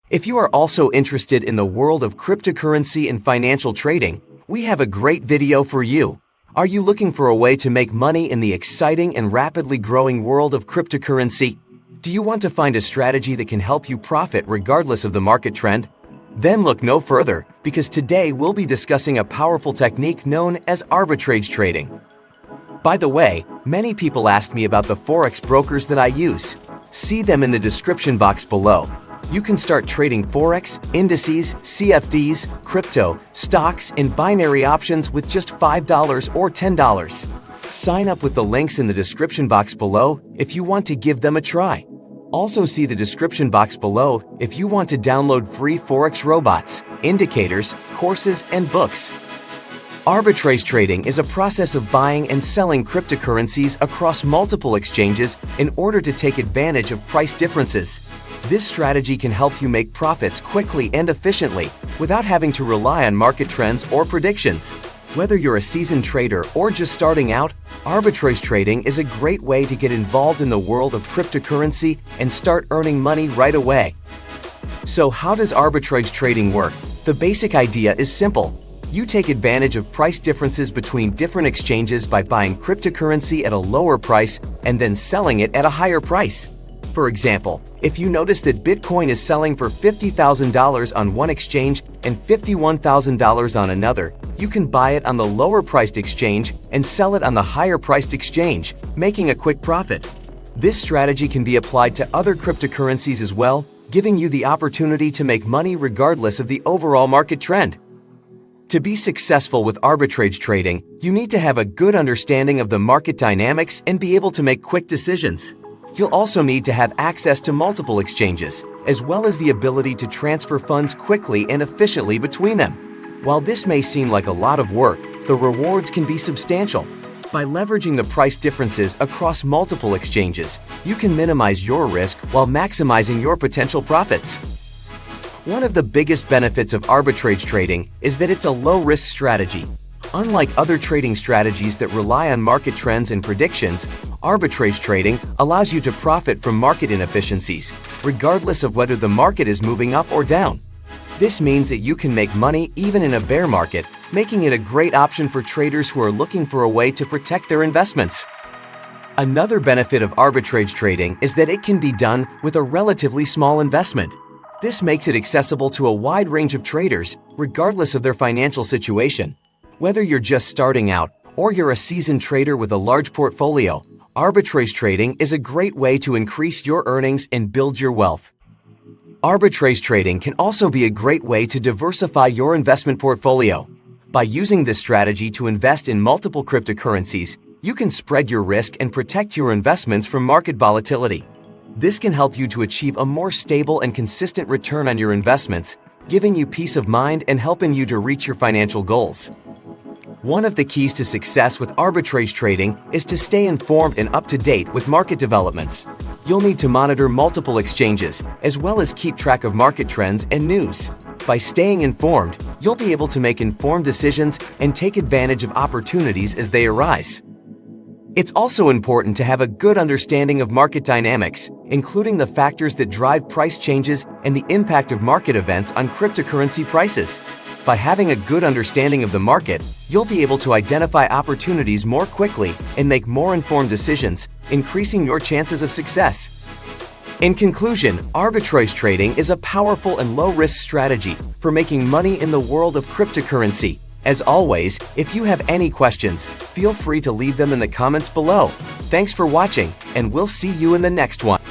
If you are also interested in the world of cryptocurrency and financial trading, we have a great video for you. Are you looking for a way to make money in the exciting and rapidly growing world of cryptocurrency? Do you want to find a strategy that can help you profit regardless of the market trend? Then look no further, because today we'll be discussing a powerful technique known as arbitrage trading. By the way, many people ask me about the forex brokers that I use. See them in the description box below. You can start trading forex, indices, CFDs, crypto, stocks, and binary options with just $5 or $10. Sign up with the links in the description box below if you want to give them a try. Also see the description box below if you want to download free forex robots, indicators, courses, and books. Arbitrage trading is a process of buying and selling cryptocurrencies across multiple exchanges in order to take advantage of price differences. This strategy can help you make profits quickly and efficiently without having to rely on market trends or predictions. Whether you're a seasoned trader or just starting out, arbitrage trading is a great way to get involved in the world of cryptocurrency and start earning money right away. So how does arbitrage trading work? The basic idea is simple. You take advantage of price differences between different exchanges by buying cryptocurrency at a lower price and then selling it at a higher price. For example, if you notice that Bitcoin is selling for $50,000 on one exchange and $51,000 on another, you can buy it on the lower priced exchange and sell it on the higher priced exchange, making a quick profit. This strategy can be applied to other cryptocurrencies as well, giving you the opportunity to make money regardless of the overall market trend. To be successful with arbitrage trading, you need to have a good understanding of the market dynamics and be able to make quick decisions. You'll also need to have access to multiple exchanges, as well as the ability to transfer funds quickly and efficiently between them. While this may seem like a lot of work, the rewards can be substantial. By leveraging the price differences across multiple exchanges, you can minimize your risk while maximizing your potential profits. One of the biggest benefits of arbitrage trading is that it's a low-risk strategy. Unlike other trading strategies that rely on market trends and predictions, arbitrage trading allows you to profit from market inefficiencies, regardless of whether the market is moving up or down. This means that you can make money even in a bear market, making it a great option for traders who are looking for a way to protect their investments. Another benefit of arbitrage trading is that it can be done with a relatively small investment. This makes it accessible to a wide range of traders, regardless of their financial situation. Whether you're just starting out or you're a seasoned trader with a large portfolio, arbitrage trading is a great way to increase your earnings and build your wealth. Arbitrage trading can also be a great way to diversify your investment portfolio. By using this strategy to invest in multiple cryptocurrencies, you can spread your risk and protect your investments from market volatility. This can help you to achieve a more stable and consistent return on your investments, giving you peace of mind and helping you to reach your financial goals. One of the keys to success with arbitrage trading is to stay informed and up to date with market developments. You'll need to monitor multiple exchanges, as well as keep track of market trends and news. By staying informed, you'll be able to make informed decisions and take advantage of opportunities as they arise. It's also important to have a good understanding of market dynamics, including the factors that drive price changes and the impact of market events on cryptocurrency prices. By having a good understanding of the market, you'll be able to identify opportunities more quickly and make more informed decisions, increasing your chances of success. In conclusion, arbitrage trading is a powerful and low-risk strategy for making money in the world of cryptocurrency. As always, if you have any questions, feel free to leave them in the comments below. Thanks for watching, and we'll see you in the next one.